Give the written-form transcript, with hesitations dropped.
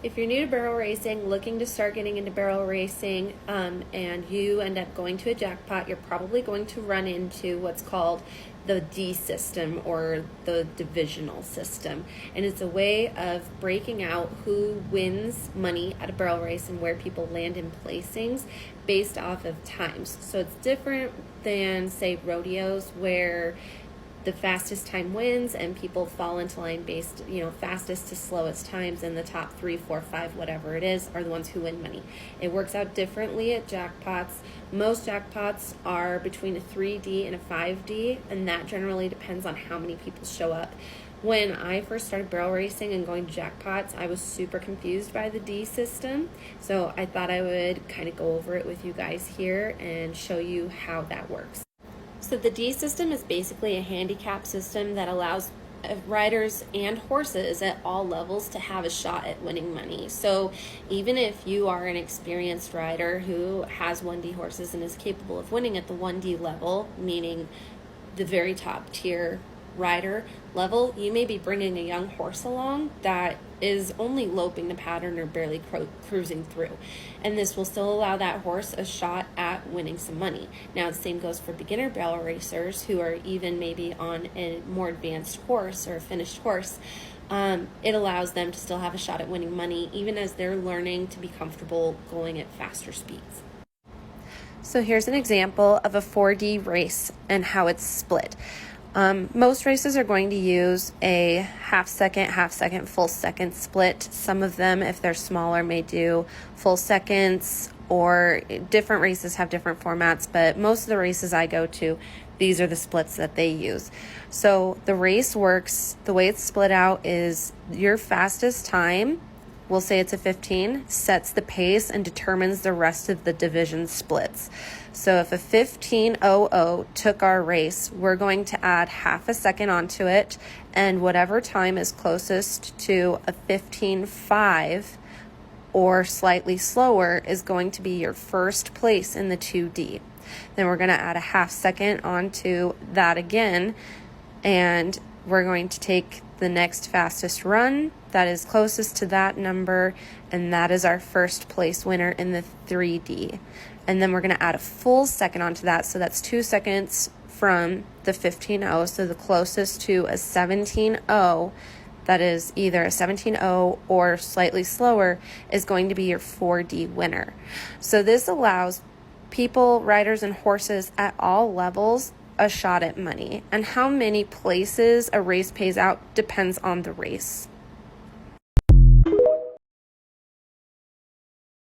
If you're new to barrel racing, looking to start getting into barrel racing, and you end up going to a jackpot, you're probably going to run into what's called the D system or the divisional system. And it's a way of breaking out who wins money at a barrel race and where people land in placings based off of times. So it's different than, say, rodeos, where the fastest time wins and people fall into line based, fastest to slowest times, and the top 3, 4, 5, whatever it is, are the ones who win money. It works out differently at jackpots. Most jackpots are between a 3D and a 5D, and that generally depends on how many people show up. When I first started barrel racing and going to jackpots, I was super confused by the D system, so I thought I would kind of go over it with you guys here and show you how that works. So the D system is basically a handicap system that allows riders and horses at all levels to have a shot at winning money. So even if you are an experienced rider who has 1D horses and is capable of winning at the 1D level, meaning the very top tier rider level, you may be bringing a young horse along that is only loping the pattern or barely cruising through, and this will still allow that horse a shot at winning some money. Now the same goes for beginner barrel racers who are even maybe on a more advanced horse or a finished horse. It allows them to still have a shot at winning money even as they're learning to be comfortable going at faster speeds. So here's an example of a 4D race and how it's split. Most races are going to use a half second, full second split. Some of them, if they're smaller, may do full seconds, or different races have different formats, but most of the races I go to, these are the splits that they use. So the race works, the way it's split out is your fastest time, we'll say it's a 15, sets the pace and determines the rest of the division splits. So if a 15:00 took our race, we're going to add half a second onto it, and whatever time is closest to a 15:05 or slightly slower is going to be your first place in the 2D. Then we're going to add a half second onto that again, and we're going to take the next fastest run that is closest to that number, and that is our first place winner in the 3D. And then we're going to add a full second onto that, so that's 2 seconds from the 15:00, so the closest to a 17:00, that is either a 17:00 or slightly slower, is going to be your 4D winner. So this allows people, riders, and horses at all levels a shot at money, and how many places a race pays out depends on the race.